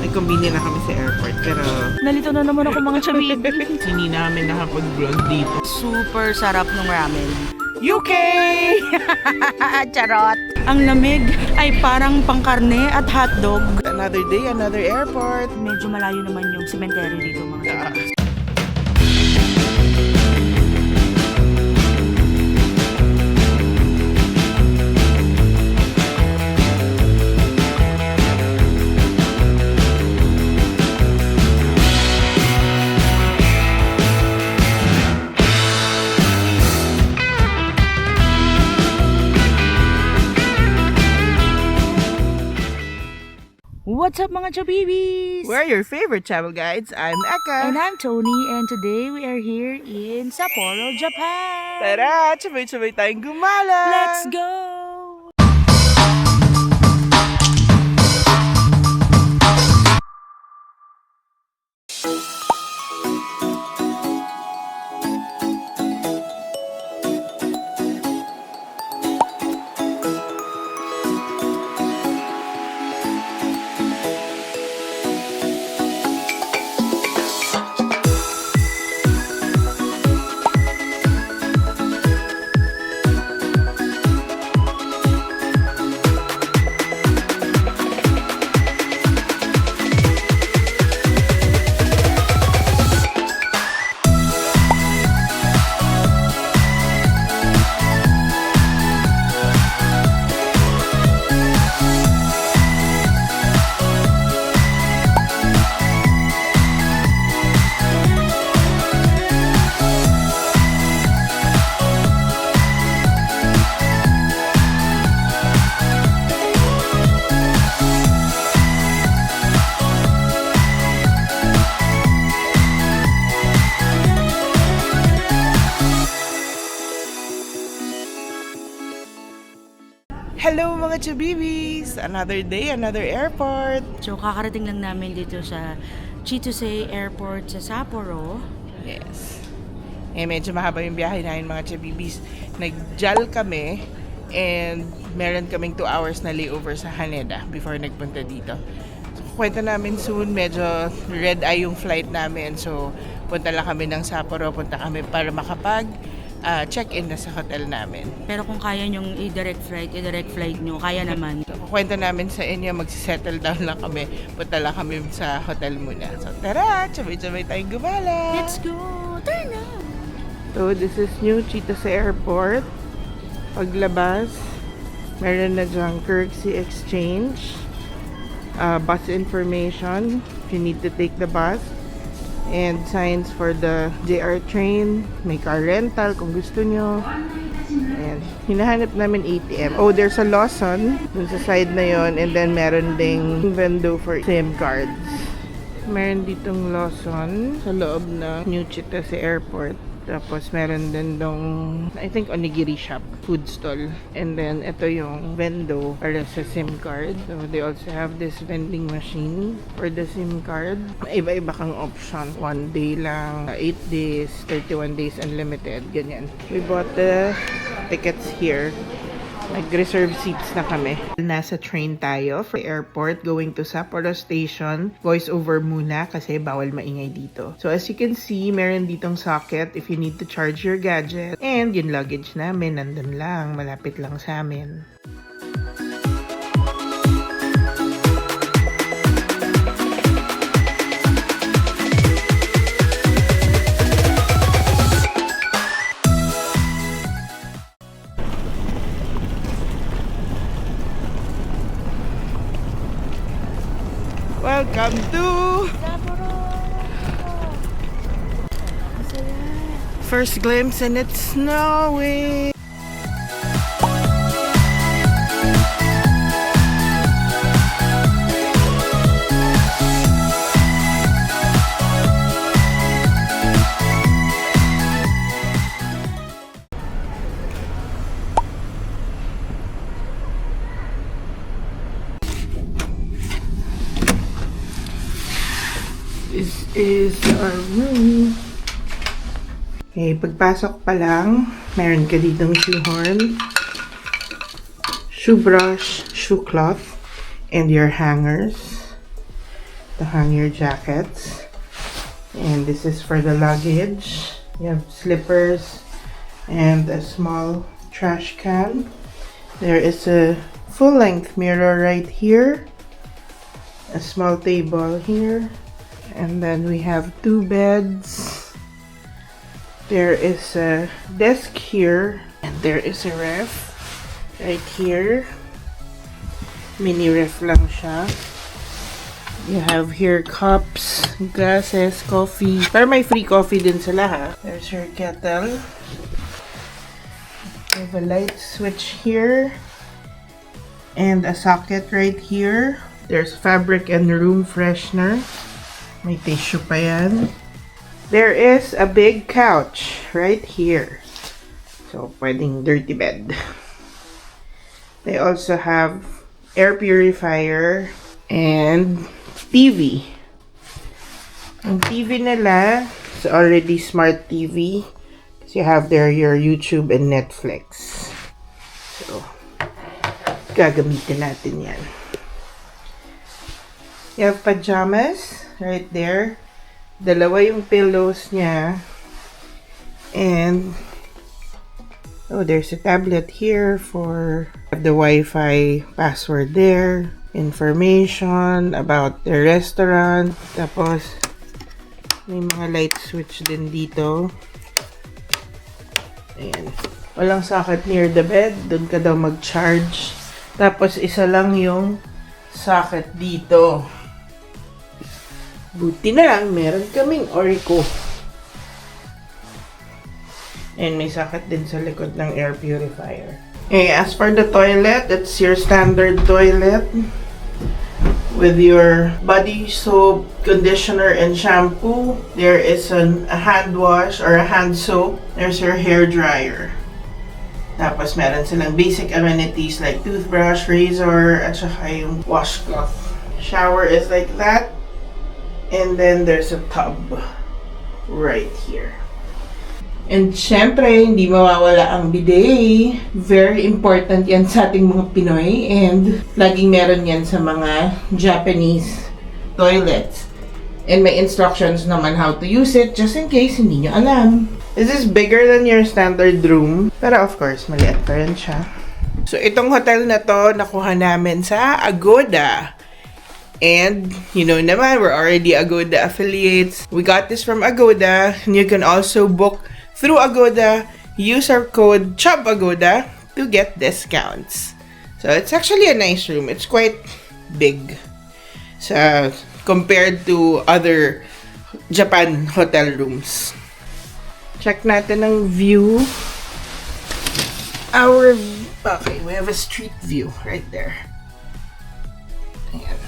Nag-convene na kami sa airport, pero Nalito na naman ako mga chabib. hindi namin nakapag-vlog dito. Super sarap ng ramen. UK! Charot! Ang lamig ay parang pangkarne at hotdog. Another day, another airport. Medyo malayo naman yung cemetery dito mga chabib. What's up mga chabibis? We're your favorite travel guides. I'm Eka. And I'm Tony, and today we are here in Sapporo, Japan. Tara, sabay-sabay tayong gumala. Let's go! Hello mga chabibis! Another day, another airport. So kakarating lang namin dito sa Chitose Airport sa Sapporo. Yes. Medyo mahaba yung biyahe namin mga chabibis. Nag-JAL kami and meron kaming 2 hours na layover sa Haneda before nagpunta dito. So, kwenta namin soon, medyo red eye yung flight namin. So, punta lang kami ng Sapporo, punta kami para makapag check-in na sa hotel namin. Pero kung kaya nyong i-direct flight nyo, kaya naman. So, kukwenta namin sa inyo, magsisettle down lang kami. Punta lang kami sa hotel muna. So, tara! Sabay-sabay tayong gumala! Let's go! Turn na! So, this is New Chitose Airport. Paglabas, meron na dyang Kirksey Exchange. Bus information, if you need to take the bus. And signs for the JR train. May car rental kung gusto nyo. And hinahanap namin ATM. Oh, there's a Lawson dun sa side na yon. And then meron ding vendo for SIM cards. Meron ditong Lawson sa loob ng New Chitose Airport. Tapos meron din dong, I think, onigiri shop, food stall. And then ito yung vendo para sa SIM card. So they also have this vending machine for the SIM card. Iba-iba kang option. 1 day lang, 8 days, 31 days unlimited, ganyan. We bought the tickets here. Nag-reserve seats na kami. Nasa train tayo for airport going to Sapporo Station. Voice over muna kasi bawal maingay dito. So as you can see, meron ditong socket if you need to charge your gadget. And yung luggage namin, nandun lang. Malapit lang sa amin. Welcome to Sapporo! first glimpse and it's snowing. This is our room. Okay, pagpasok pa lang, meron ka ditong shoehorn, shoe brush, shoe cloth, and your hangers. to hang your jackets. And this is for the luggage. You have slippers and a small trash can. There is a full-length mirror right here. A small table here. And then we have 2 beds. There is a desk here. And there is a ref right here. Mini ref lang siya. You have here cups, glasses, coffee. Pero may free coffee din sila ha. There's your kettle. You have a light switch here. And a socket right here. There's fabric and room freshener. May tissue pa yan. There is a big couch right here. So, pwedeng dirty bed. They also have air purifier and TV. Ang TV nila is already smart TV. So, you have there your YouTube and Netflix. So, gagamitin natin yan. You have pajamas right there. Dalawa yung pillows niya. And oh, there's a tablet here for the Wi-Fi password there. Information about the restaurant. Tapos, may mga light switch din dito. Ayan. Walang socket near the bed. Doon ka daw mag-charge. Tapos, isa lang yung socket dito. Buti na lang, meron kaming Orico. And may socket din sa likod ng air purifier. Okay, as for the toilet, it's your standard toilet with your body soap, conditioner, and shampoo. There is a hand wash or a hand soap. There's your hair dryer. Tapos meron silang basic amenities like toothbrush, razor, at saka yung washcloth. Shower is like that. And then there's a tub right here. And syempre, hindi mawawala ang bidet. Very important yan sa ating mga Pinoy. And laging meron yan sa mga Japanese toilets. And may instructions naman how to use it just in case hindi nyo alam. This is bigger than your standard room. Pero of course, maliit pa rin siya. So itong hotel na to, nakuha namin sa Agoda. And, you know naman, we're already Agoda affiliates. We got this from Agoda. And you can also book through Agoda. Use our code CHUBAGODA to get discounts. So, it's actually a nice room. It's quite big. So, compared to other Japan hotel rooms. Check natin ang view. Okay, we have a street view right there. Ayan.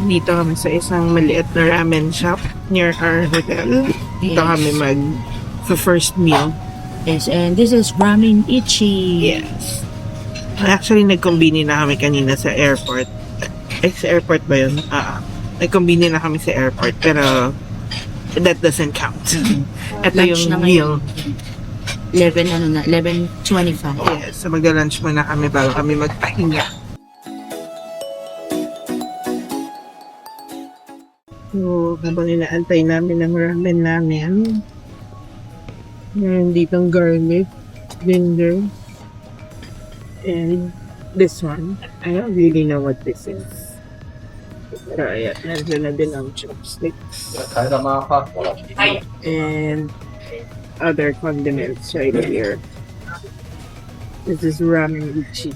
Dito kami sa isang maliit na ramen shop near our hotel. Dito kami first meal. Yes, and this is Ramen Ichi. Yes. Actually, nag-combine na kami kanina sa airport. Sa airport ba yun? Nag-combine na kami sa airport, pero that doesn't count. Ito Lunch yung na meal. 11:25. Yes, so magda-lunch muna kami bago kami magpahinga. So, habang inaantay namin ang ramen namin, meron ditong garlic, ginger, and this one. I don't really know what this is. Pero ayan, nandiyan na din ang chopsticks. And other condiments right here. This is ramen ichi.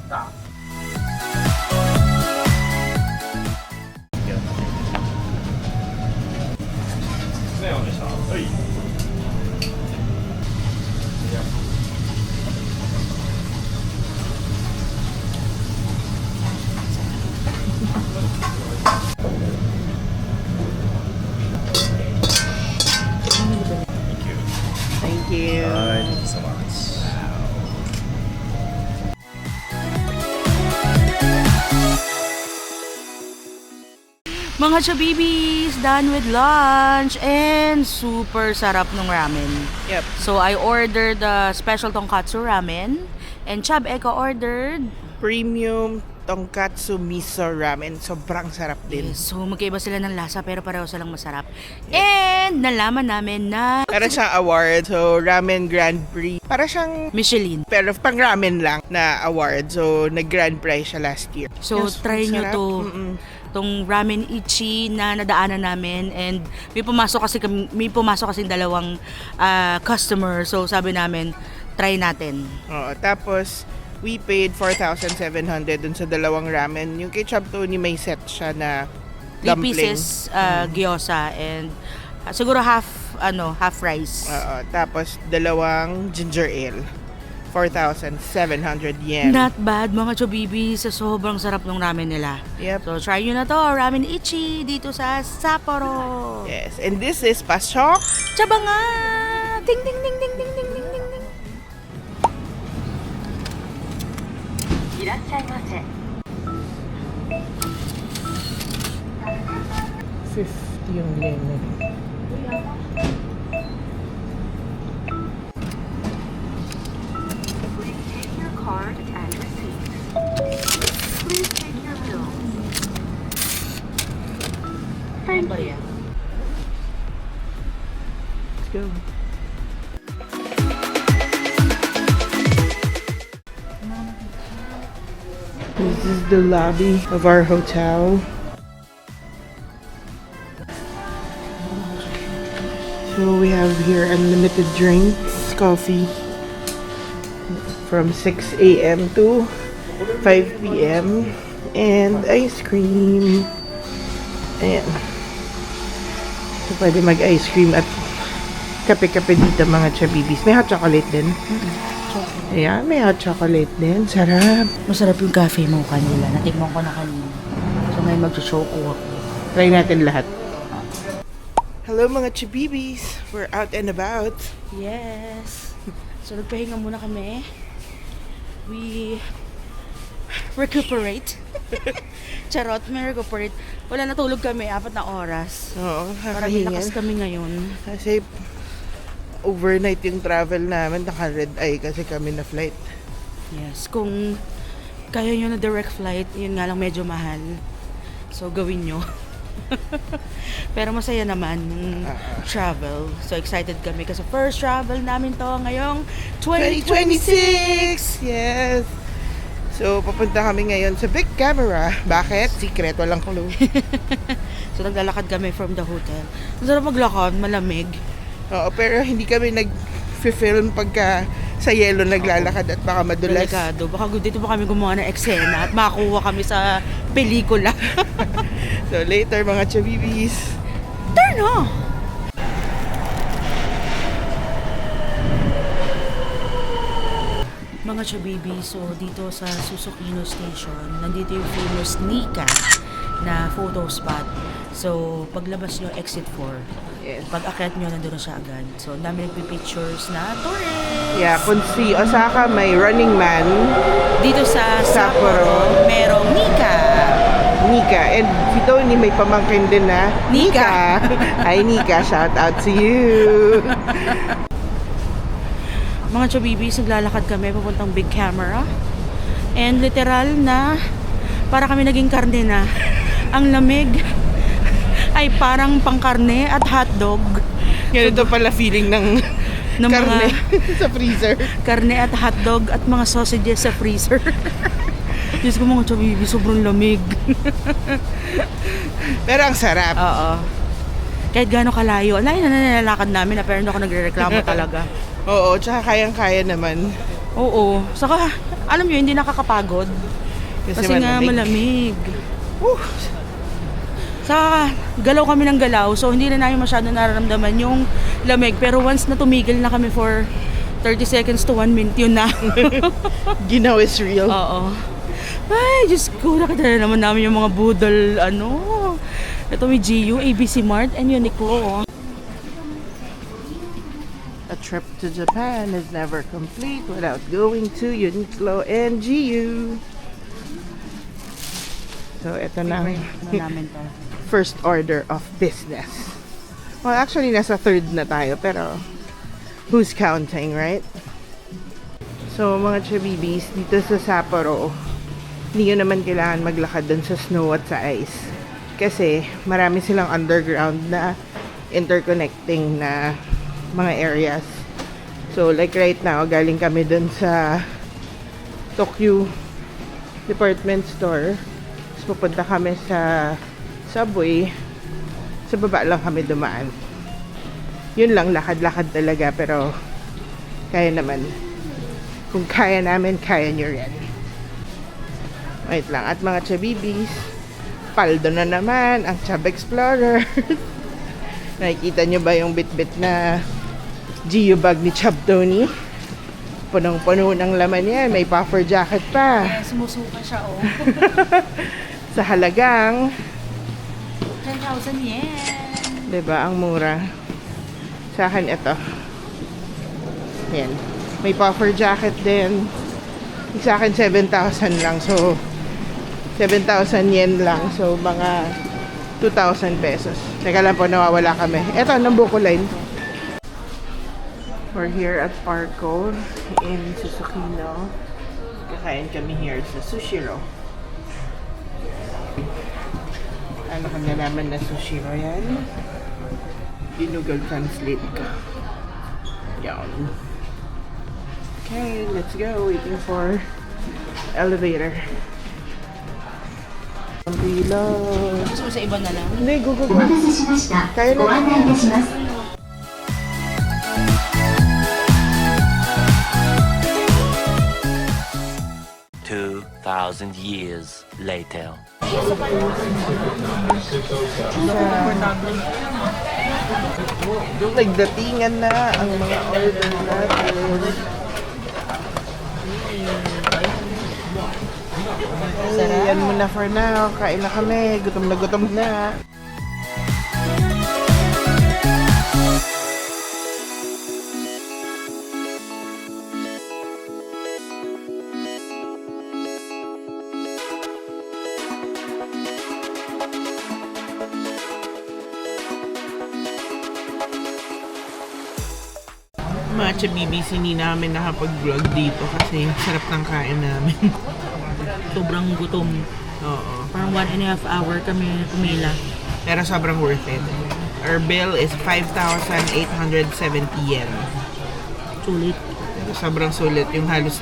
Thank you. Thank you so much. Mga chabibis, done with lunch and super sarap ng ramen. Yep. So I ordered the special tonkatsu ramen and Chab Eka ordered Premium tonkatsu miso ramen. Sobrang sarap din. Yes, so magkaiba sila ng lasa pero pareho silang masarap. And nalaman namin na Para siyang award. So, Ramen Grand Prix. Para siyang, Michelin. pero pang ramen lang na award. So, nag-grand prize siya last year. So Yes, try nyo sarap. to. Mm-mm. Tong Ramen Ichi na nadaanan namin, and may pumasok kasi dalawang customer, so sabi namin try natin. Oo, tapos, we paid 4,700 dun sa dalawang ramen. Yung kay Chub Tony may set siya na 3 dumpling. pieces gyoza and siguro half rice. Tapos, dalawang ginger ale. 4,700 yen. Not bad mga chobibi, sa sobrang sarap ng ramen nila. Yep. So try nyo na to, Ramen Ichi dito sa Sapporo. Yes, and this is pasok. Tsaba nga! Ding ding ding ding ding ding ding ding ding. いらっしゃいませ。 50 yung lemon. Please take your card and receipt. Please take your bill. Thank you. Let's go. This is the lobby of our hotel. So we have here unlimited drinks, coffee from 6 a.m. to 5 p.m. and ice cream. Ayan. So pwede mag-ice cream at kape-kape dito mga chabibis. May hot chocolate din. Ayan, may hot chocolate din. Sarap. Masarap yung cafe mo kanila. Natikman ko na kanina. So may mag-choco ako. Try natin lahat. Hello mga chabibis. We're out and about. Yes. So nagpahinga muna kami. We recuperate. Charot, may recuperate. Wala, natulog kami, 4 na oras. Oo, Parang kakahinga. lakas kami ngayon. Kasi overnight yung travel namin. Naka-red eye kasi kami na flight. Yes, kung kaya nyo na direct flight, yun nga lang medyo mahal. So gawin nyo. Pero masaya naman yung travel. So excited kami kasi first travel namin to ngayong 2026! Yes! So, papunta kami ngayon sa Big Camera. Bakit? Secret, walang clue. So naglalakad kami from the hotel. Ang sarap maglakad, malamig. Oo, pero hindi kami nag-film pagka sa yelo naglalakad at baka madulas. Delikado. Baka dito pa kami gumawa ng eksena at makakuha kami sa pelikula. So, later mga chabibis. Turn on! Mga chabibi, so dito sa Susukino Station, nandito yung famous Nika na photo spot. So, paglabas nyo, exit 4. Yes. Pag akyat nyo, nandun na siya agad. So, ang dami nagpipictures na tourists. Yeah, kung si Osaka may Running Man, Dito sa Sapporo. Sapporo, merong Nika. Nika. And si Tony may pamangkin din na Nika. Hi Nika, shout out to you. Mga chobibis, naglalakad kami papuntang Big Camera. And literal na para kami naging karne na. Ang lamig ay parang pangkarne at hotdog. Ganito pala feeling ng Ng karne mga sa freezer. karne at hotdog at mga sausages sa freezer. Diyos ko mga chobibis, sobrang lamig. Pero ang sarap. Oo. Kahit gaano kalayo. Layo na nilalakad namin pero hindi ako nagre-reklamo talaga. Oo, tsaka kayang-kaya naman. Oo. Saka, alam nyo, hindi nakakapagod. Kasi nga malamig. Saka, galaw kami ng galaw. So, hindi na namin masyado nararamdaman yung lamig. Pero once na tumigil na kami for 30 seconds to 1 minute, yun na. Ginaw is real. Oo. Ay, Diyos ko, nakita na naman namin yung mga budol, Ito may GU, ABC Mart, and Uniqlo. A trip to Japan is never complete without going to Uniqlo and GU. So, ito na ang namin to. first order of business. Well, actually, nasa third na tayo, pero who's counting, right? So, mga chabibis, dito sa Sapporo, hindi nyo naman kailangan maglakad dun sa snow at sa ice. Kasi marami silang underground na interconnecting na mga areas. So like right now, galing kami dun sa Tokyo department store. Tapos pupunta kami sa subway. Sa baba lang kami dumaan. Yun lang, lakad-lakad talaga, pero kaya naman. Kung kaya namin, kaya nyo rin. Wait lang. At mga chabibis, paldo na naman ang Chab Explorer. Nakikita nyo ba yung bit-bit na Geo bag ni Chab Tony? Punong-puno ng laman yan. May puffer jacket pa. Sumusuka siya, oh. Sa halagang 10,000 yen. diba? Ang mura. Sa akin ito. Yan. May puffer jacket din. Sa akin 7,000 lang. So 7,000 yen lang. So mga 2,000 pesos. Teka lang po, nawawala kami. Ito, ng buko line. We're here at Parco in Susukino. Kakain kami here sa Sushiro. Ano ka na naman na Sushiro yan? Google Translate ko. Yan. Okay, let's go. Waiting for elevator. Ang pila. Gusto mo sa iba na lang? Hindi, go. お待たせしました。 Kaya ご案 na. 内いたします。 2,000 years later. Nagdatingan na ang mga order natin. Okay, yan muna for now. Kain na kami. Gutom na. Mga chabibis, hindi namin nakapag-vlog dito kasi sarap ng kain namin. Sobrang gutom. Oo. Parang 1.5 hour kami pumila. Pero sobrang worth it. Our bill is 5,870 yen. Sulit. Sobrang sulit. Yung halos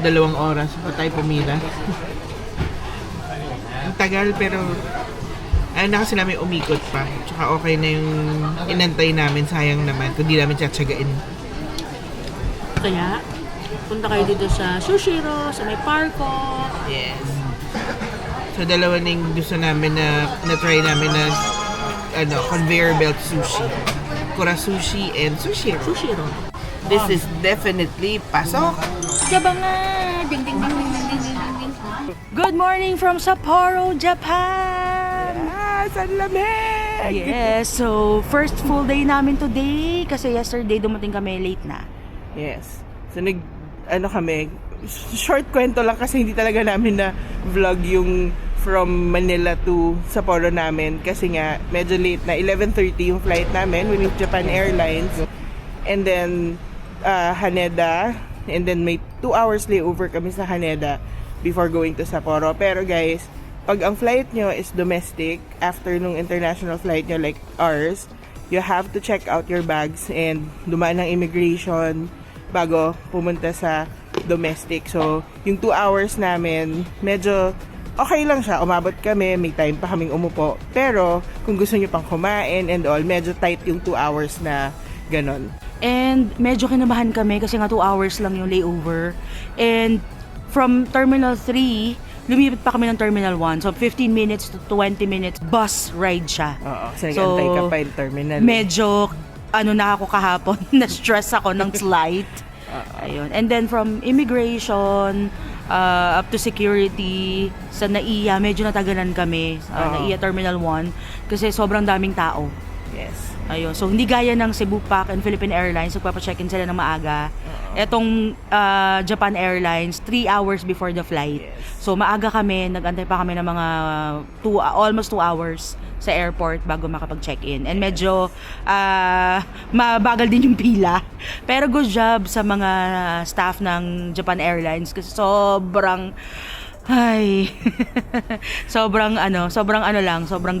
2 oras pa tayo pumila. Ang tagal pero ayun na kasi namin umikot pa. Tsaka okay na yung inantay namin. Sayang naman kung di namin tsatsagain. Kaya, punta kayo dito sa Sushiro, sa may Parco. Yes. So dalawa na yung gusto namin na try namin na conveyor belt sushi. Kura sushi and Sushiro. Sushiro. This is definitely pasok. Diba nga? Ding, ding, ding, ding, ding, ding, ding, ding. Good morning from Sapporo, Japan! San lamig! Yes, so first full day namin today kasi yesterday dumating kami late na. Yes. So kami, short kwento lang kasi hindi talaga namin na vlog yung from Manila to Sapporo namin kasi nga medyo late na. 11:30 yung flight namin with Japan Airlines. And then Haneda, and then may 2 hours layover kami sa Haneda before going to Sapporo. Pero guys, pag ang flight nyo is domestic, after nung international flight nyo like ours, you have to check out your bags and dumaan ng immigration bago pumunta sa domestic. So, yung 2 hours namin, medyo okay lang siya. Umabot kami, may time pa kaming umupo. Pero, kung gusto nyo pang kumain and all, medyo tight yung 2 hours na ganon. And medyo kinabahan kami kasi nga 2 hours lang yung layover. And from Terminal 3, lumipat pa kami ng Terminal 1. So 15 minutes to 20 minutes bus ride siya. Oo, kasi nag-antay ka pa yung terminal. Medyo na ako kahapon, na-stress ako ng slight. Ayun. And then from immigration up to security sa NAIA, medyo natagalan kami sa NAIA Terminal 1 kasi sobrang daming tao. Yes. Ayun. So, hindi gaya ng Cebu Pac and Philippine Airlines, nagpapacheck-in sila ng maaga. Etong Japan Airlines, 3 hours before the flight. Yes. So, maaga kami, nag-antay pa kami ng mga almost 2 hours sa airport bago makapag-check-in. And medyo mabagal din yung pila. Pero good job sa mga staff ng Japan Airlines kasi sobrang Ay, sobrang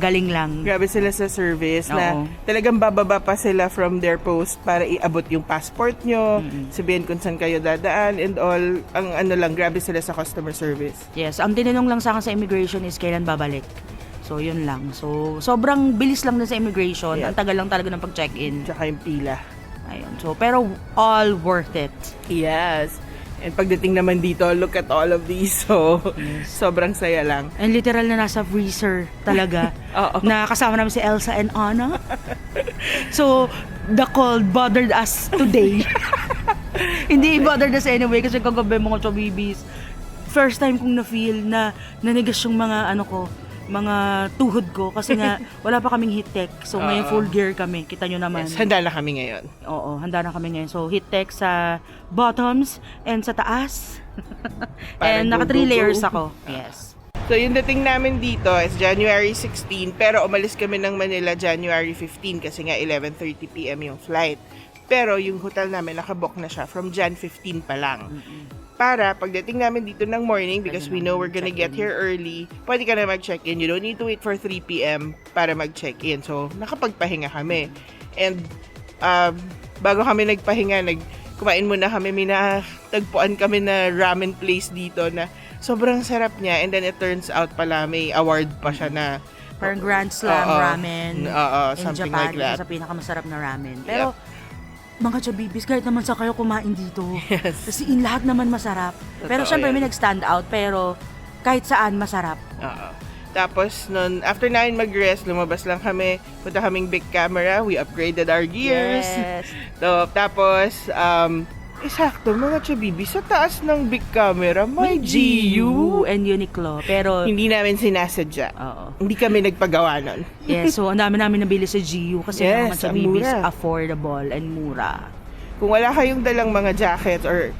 galing lang. Grabe sila sa service na Oo. talagang bababa pa sila from their post para iabot yung passport nyo, sabihin kung saan kayo dadaan and all. Ang grabe sila sa customer service. Yes, ang tinanong lang sa akin sa immigration is kailan babalik. So, yun lang. So, sobrang bilis lang din sa immigration. Yeah. Ang tagal lang talaga ng pag-check-in. Tsaka yung pila. Ayun. So, pero all worth it. Yes. And pagdating naman dito, look at all of these. So, sobrang saya lang. And literal na nasa freezer talaga. Oo. Na kasama namin si Elsa and Anna. So, the cold bothered us today. Hindi bothered us anyway kasi kagabi mga chobibis. First time kong na-feel na nanigas yung mga tuhod ko kasi nga wala pa kaming heat tech. So, ngayon full gear kami. Kita nyo naman. Yes, handa na kami ngayon. Oo, handa na kami ngayon. So, heat tech sa bottoms and sa taas. Parang And naka go, 3 go, layers go. ako. Yes. So, yung dating namin dito is January 16, pero umalis kami ng Manila January 15 kasi nga 11:30 p.m. yung flight. Pero yung hotel namin nakabook na siya from Jan 15 pa lang. Para pagdating namin dito ng morning, because we know we're gonna get here early, pwede ka na mag-check-in. You don't need to wait for 3 p.m. para mag-check-in. So, nakapagpahinga kami. And bago kami nagpahinga, kumain muna kami, tagpuan kami na ramen place dito na sobrang sarap niya. And then it turns out pala may award pa siya na Parang Grand Slam ramen in something Japan. like that. Isa sa pinakamasarap na ramen. Pero, mga chabibis, kahit naman sa kayo kumain dito. Yes. Kasi lahat naman masarap. Pero Totoo syempre yan. may nag-stand out, pero kahit saan masarap. Tapos, after namin mag-rest, lumabas lang kami. Punta kaming big camera. We upgraded our gears. Yes. So, tapos, sakto, mga chabibi, sa taas ng big camera, may GU. and Uniqlo. Pero, Hindi namin sinasadya. oo. Hindi kami nagpagawa nun. Yes, so ang dami namin nabili sa GU kasi Yes, mga ang chabibis, mura. affordable and mura. Kung wala kayong dalang mga jacket or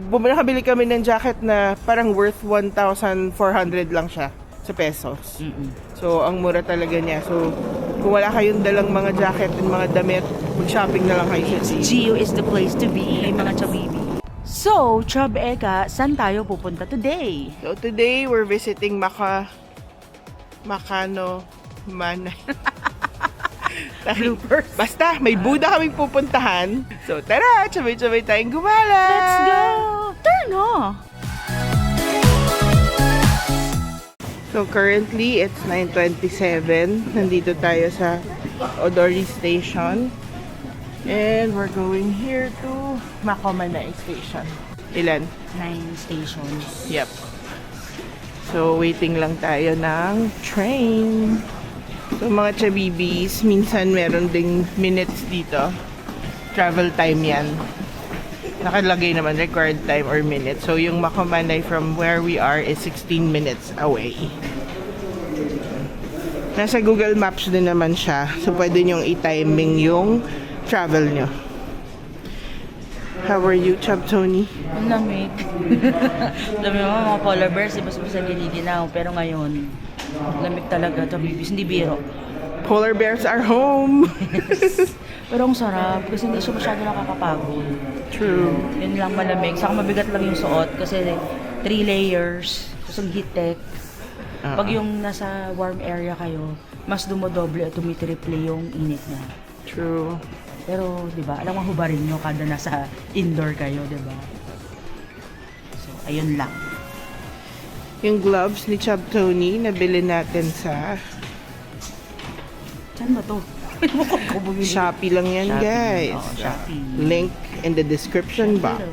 nakabili kami ng jacket na parang worth 1,400 lang siya sa pesos. So, ang mura talaga niya. So, kung wala kayong dalang mga jacket and mga damit, mag-shopping na lang kayo sa GU. GU is the place to be, mga chabibi. So, Chab Eka, saan tayo pupunta today? So, today, we're visiting Makano Manay. Bloopers. Basta, may Buddha kaming pupuntahan. So, tara, sabay-sabay tayong gumala. Let's go! Turn off! So, currently, it's 9:27. Nandito tayo sa Odori Station. And we're going here to Makomanay Station. Ilan? 9 stations. Yep. So, waiting lang tayo ng train. So, mga chabibis, minsan meron ding minutes dito. Travel time yan. Nakalagay naman required time or minutes. So, yung Makomanay from where we are is 16 minutes away. Nasa Google Maps din naman siya. So, pwede nyong i-timing yung travel nyo. How are you, Chab Tony? Ang lamig. Alam mo mga polar bears, iba sa giniginaw. Pero ngayon, lamig talaga, chabibis. Hindi biro. Polar bears are home! Pero ang sarap kasi hindi siya masyado nakakapagod. True. Yun lang malamig. Saka mabigat lang yung suot kasi 3 layers. Tapos ang heat tech. Pag yung nasa warm area kayo, mas dumodoble at tumitriple yung init niya. True. Pero, di ba, alam mo hubarin nyo kada nasa indoor kayo, di ba? So, ayun lang. Yung gloves ni Chab Tony, nabili natin sa Saan ba to? Shopee lang yan, Shopee. guys. Oo, Shopee. Link in the description box.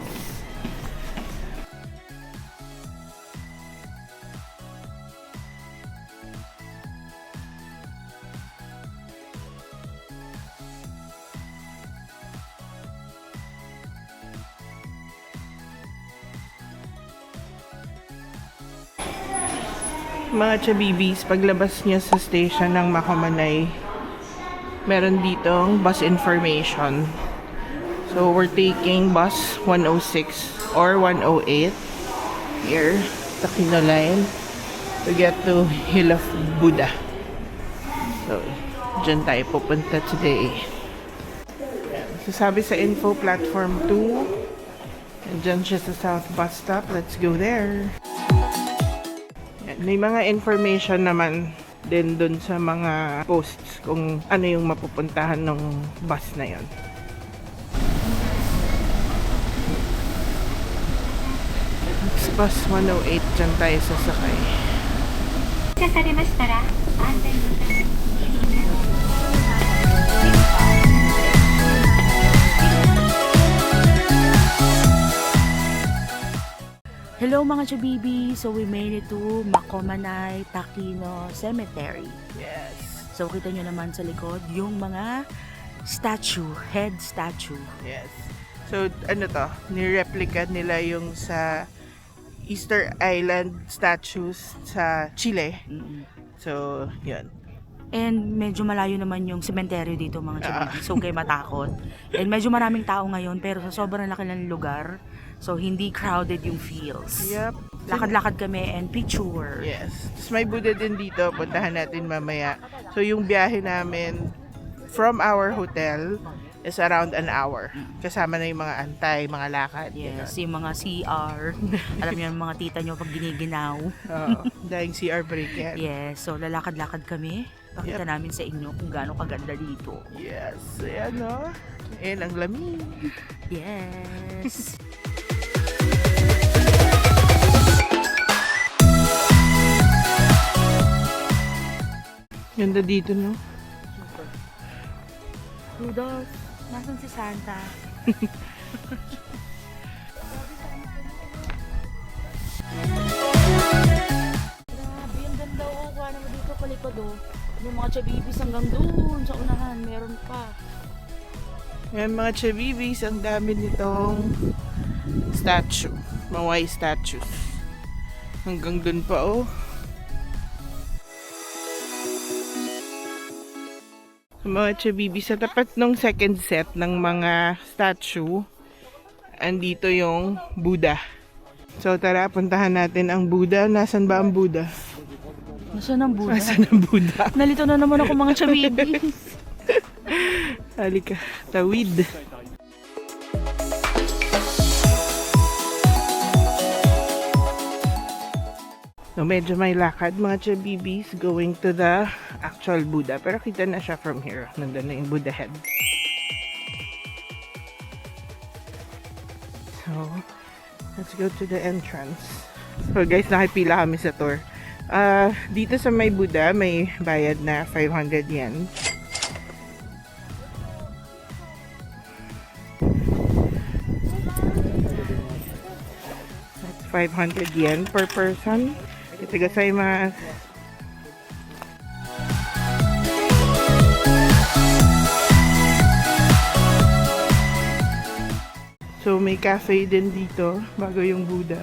Mga chabibis, paglabas niya sa station ng Makomanay, meron ditong bus information. So, we're taking bus 106 or 108 here, Takino Line, to get to Hill of Buddha. So, dyan tayo pupunta today. So, sabi sa info platform 2, and dyan siya sa South Bus Stop. Let's go there. Yan. May mga information naman din dun sa mga posts kung ano yung mapupuntahan ng bus na yon. Next bus 108, dyan tayo sasakay. 発車されましたら安全のために Hello mga Chabibi! So we made it to Macomanay Takino Cemetery. Yes. So kita nyo naman sa likod yung mga statue, head statue. Yes. So, ano to? Nireplica nila yung sa Easter Island statues sa Chile. Mm-mm. So, yun. And medyo malayo naman yung sementeryo dito mga Chabibi. So kayo matakot. And medyo maraming tao ngayon pero sa sobrang laki ng lugar. So hindi crowded yung feels. Yep. Lakad-lakad kami and picture. Yes. Tapos may Buddha din dito. Puntahan natin mamaya. So, yung biyahe namin from our hotel is around an hour. Kasama na yung mga antay, mga lakad. Yes, yung mga CR. Alam niyo yung mga tita nyo pag giniginaw. Oo. Dahil CR break yan. Yes, so lalakad-lakad kami. Pakita Yep. namin sa inyo kung gaano kaganda dito. Yes. Ayan o. And ang lamig. Yes. Ganda dito, no? Rudolph, nasan si Santa? Grabe, ang ganda oh. Kuha naman dito palikod oh. Yung mga chabibis hanggang doon sa unahan, meron pa. Ayan mga chabibis, ang dami nitong statue. Mawai statues. Hanggang dun pa, oh. Mga chabibis, sa tapat ng second set ng mga statue, andito yung Buddha. So tara, puntahan natin ang Buddha. Nasaan ba ang Buddha? Nasaan ang Buddha? Nasaan ang Buddha? Nalito na naman ako mga chabibis. Halika, tawid. So medyo may lakad mga chabibis going to the actual Buddha. Pero kita na siya from here. Nandun na yung Buddha head. So, let's go to the entrance. So guys, nakipila kami sa tour. Dito sa may Buddha, may bayad na 500 yen. That's 500 yen per person. Itagosaimasu. So may cafe din dito bago yung Buddha.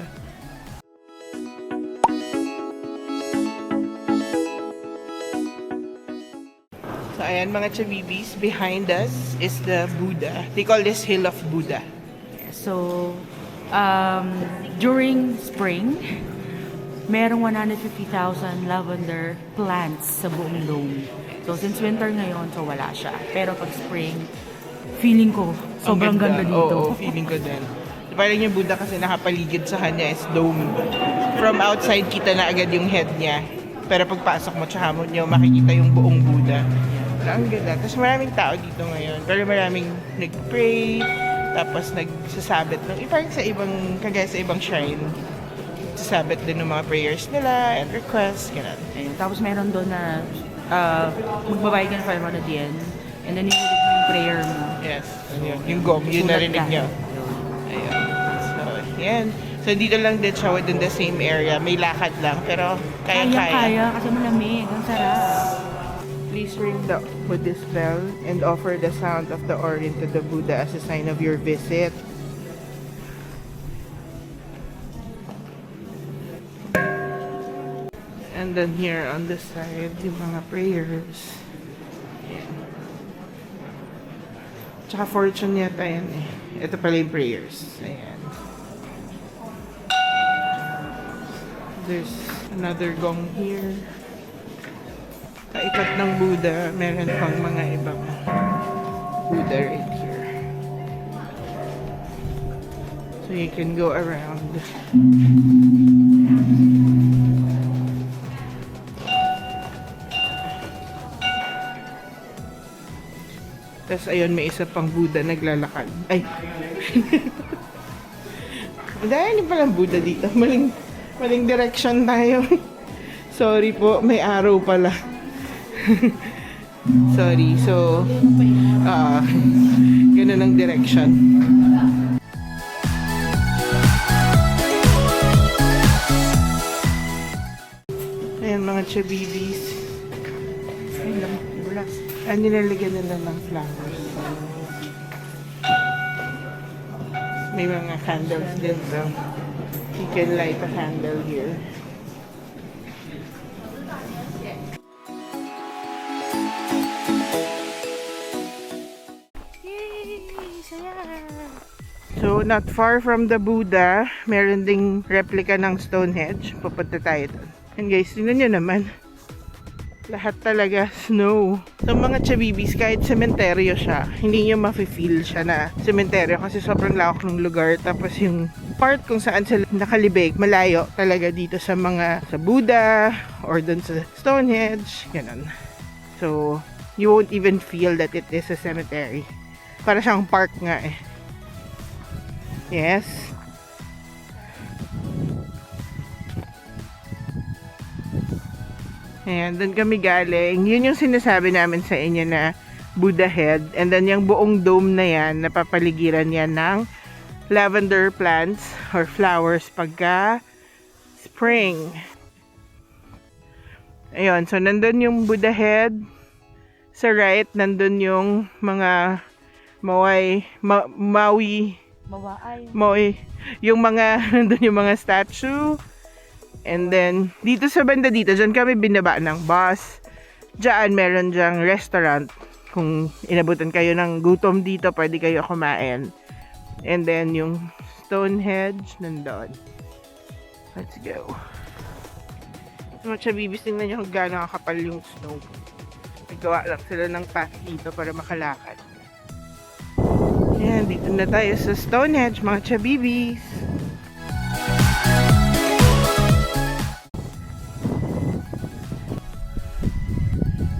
So ayan mga chabibis, behind us is the Buddha. They call this Hill of Buddha. So, during spring, merong 150,000 lavender plants sa buong dome. So, since winter ngayon, so wala siya. Pero pag spring, feeling ko, sobrang Ang ganda dito. Oo, feeling ko din. Parang yung Buddha kasi nakapaligid sa kanya is dome. From outside, kita na agad yung head niya. Pero pagpasok mo, tsaka mo nyo makikita yung buong Buddha. Pero ang ganda. Tapos maraming tao dito ngayon. Pero maraming nag-pray, tapos nagsasabit ng, parang sa ibang, kagaya sa ibang shrine, sasabit din ng mga prayers nila and requests, gano'n. Ayun. Tapos meron doon na magbabayad ka ng 500 yen. And then yung prayer mo. Yes. Yun, yung gong, yun Sulat narinig ka. nyo. Ayun. So, yan. So, dito lang din siya within the same area. May lakad lang, pero kaya-kaya. Kaya kasi malamig. Ang sarap. Please ring the Buddhist bell and offer the sound of the orin to the Buddha as a sign of your visit. And then here on the side, yung mga prayers. Ayan. Tsaka fortune yata yan eh. Ito pala yung prayers. Ayan. There's another gong here. Kaikot ng Buddha, meron pang mga ibang Buddha right here. So you can go around. Tapos ayun, may isa pang Buddha naglalakad. Ay! Dahil palang Buddha dito. Maling direction tayo. Sorry po, may araw pala. Sorry, so ganun ang direction. Ayan mga chabibis. Ayun, bulas. Nilalagyan nila ng flowers. May mga candles din, so you can light a candle here. So, not far from the Buddha, meron ding replica ng Stonehenge. Pupunta tayo doon. And guys, tingnan nyo naman. Lahat talaga snow. So, mga chabibis, kahit sementeryo siya, hindi nyo mafe-feel siya na sementeryo kasi sobrang lawak ng lugar. Tapos yung part kung saan sila nakalibig, malayo talaga dito sa Buddha or dun sa Stonehenge. Ganun. So, you won't even feel that it is a cemetery. Para siyang park nga eh. Yes. Ayan, doon kami galing. Yun yung sinasabi namin sa inyo na Buddha head. And then yung buong dome na yan, napapaligiran yan ng lavender plants or flowers pagka spring. Ayun, so nandun yung Buddha head. Sa right, nandun yung mga Maui, yung mga, nandun yung mga statue. And then, dito sa banda dito, dyan kami binaba ng bus. Diyan, meron dyang restaurant. Kung inabutan kayo ng gutom dito, pwede kayo kumain. And then, yung Stonehenge, nandun. Let's go. Mga chabibis, tingnan nyo kung gano'ng kakapal yung snow. Nagawa lang sila ng path dito para makalakad. Ayan, dito na tayo sa Stonehenge, mga chabibis.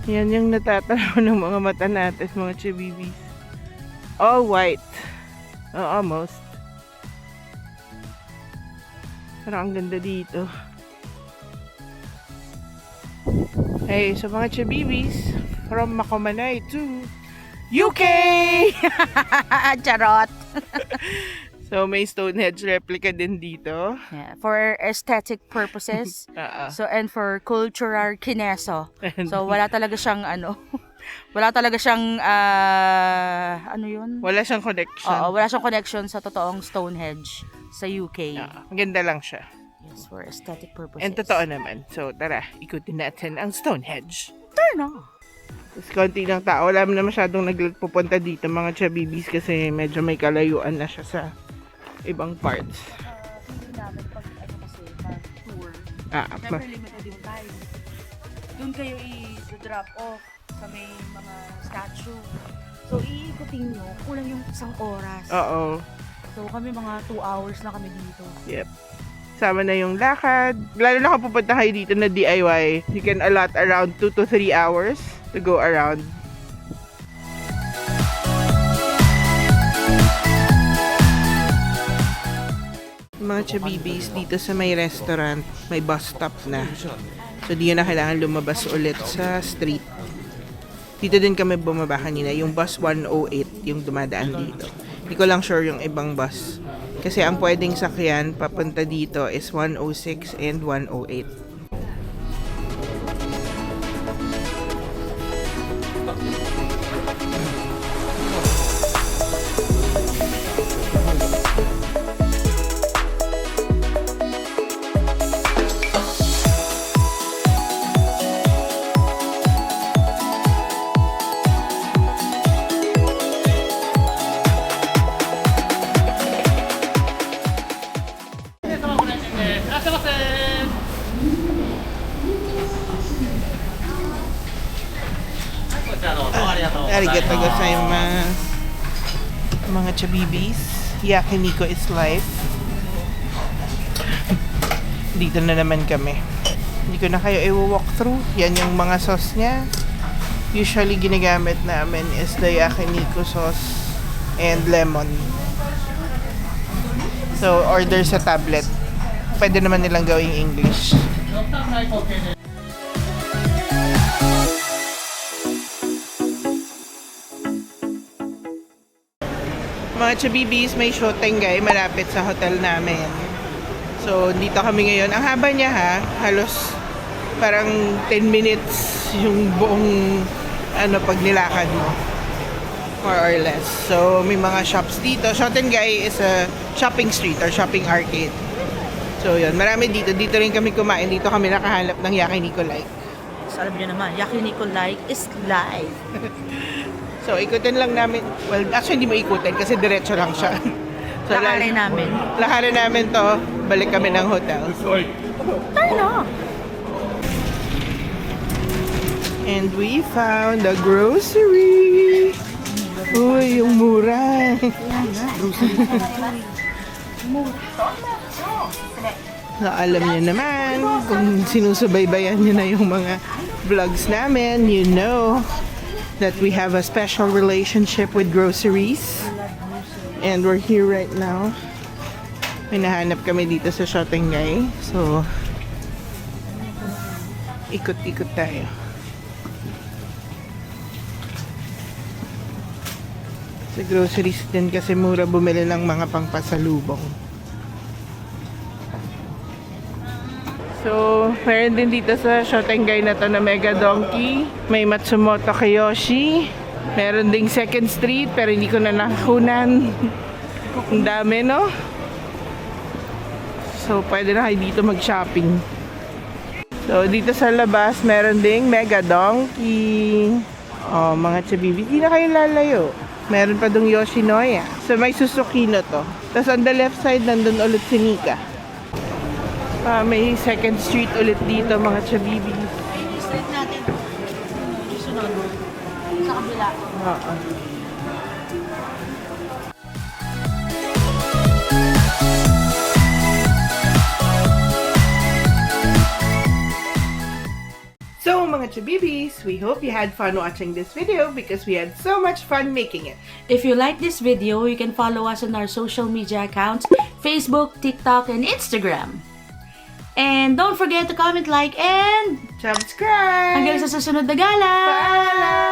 Yan yung natatanaw ng mga mata natin, mga chabibis. All white. Almost. Pero ang ganda dito. Hey, so mga chabibis, from Makomanay to UK! Charot! So, may Stonehenge replica din dito. Yeah, for aesthetic purposes. So, and for cultural kineso. So, wala talaga siyang wala talaga siyang ano yun? Wala siyang connection. Oo, wala siyang connection sa totoong Stonehenge sa UK. Maganda lang siya. Yes, for aesthetic purposes. And totoo naman. So, tara, ikutin natin ang Stonehenge. Turn. Tapos konti lang tao. Wala na masyadong nagpupunta dito mga chabibis kasi medyo may kalayuan na siya sa ibang parts. Hindi namin pag kasi tour. Siyempre limited yung time. Doon kayo i-drop off sa may mga statue. So, iikutin nyo. Kulang yung 1 oras. Oo. So, kami mga 2 hours na kami dito. Yep. Sama na yung lakad. Lalo na kung pupunta kayo dito na DIY, you can allot around 2 to 3 hours to go around. Mga chabibis, dito sa may restaurant, may bus stop na. So, di na kailangan lumabas ulit sa street. Dito din kami bumaba kanina, yung bus 108 yung dumadaan dito. Hindi ko lang sure yung ibang bus. Kasi ang pwedeng sakyan papunta dito is 106 and 108. Arigatou gozaimasu. Mga chabibis, Yakiniku is life. Dito na naman kami. Hindi ko na kayo i-walk through. Yan yung mga sauce niya. usually ginagamit namin is the yakiniku sauce and lemon. So, order sa tablet. Pwede naman nilang gawing English. Mga chabibis, may Shotengay malapit sa hotel namin. So, dito kami ngayon. Ang haba niya ha, halos parang 10 minutes yung buong pag nilakad mo. More or less. So, may mga shops dito. Shotengay is a shopping street or shopping arcade. So, yun. Marami dito. Dito rin kami kumain. Dito kami nakahanap ng yakiniku like. So, alam nyo naman, yakiniku like is live. So, ikutin lang namin. Well, actually, hindi mo ikutin kasi diretso lang siya. So, Lakarin namin. Lakarin namin to. Balik kami ng hotel. Tayo na. And we found a grocery. Uy, yung mura. So, alam niyo naman, kung sinusubaybayan niyo na yung mga vlogs namin, you know that we have a special relationship with groceries. And we're here right now. May nahanap kami dito sa Shotengay. So, ikot-ikot tayo. Sa groceries din kasi mura bumili ng mga pangpasalubong. So, meron din dito sa Shotengay na to na Mega Donkey. May Matsumoto Kiyoshi. Meron ding Second Street pero hindi ko na nakakunan. Ang dami, no? So, pwede na kayo dito mag-shopping. So, dito sa labas, meron ding Mega Donkey. Oh, mga chabibi, hindi na kayo lalayo. Meron pa dong Yoshinoya. So, may Susukino to. Tapos, on the left side, nandun ulit si Nika. May Second Street ulit dito, mga chabibi. Yung street natin. Susunod. Sa kabila. Oo. So, mga chabibis, we hope you had fun watching this video because we had so much fun making it. If you like this video, you can follow us on our social media accounts, Facebook, TikTok, and Instagram. And don't forget to comment, like, and Subscribe! hanggang sa susunod na gala! Paalam!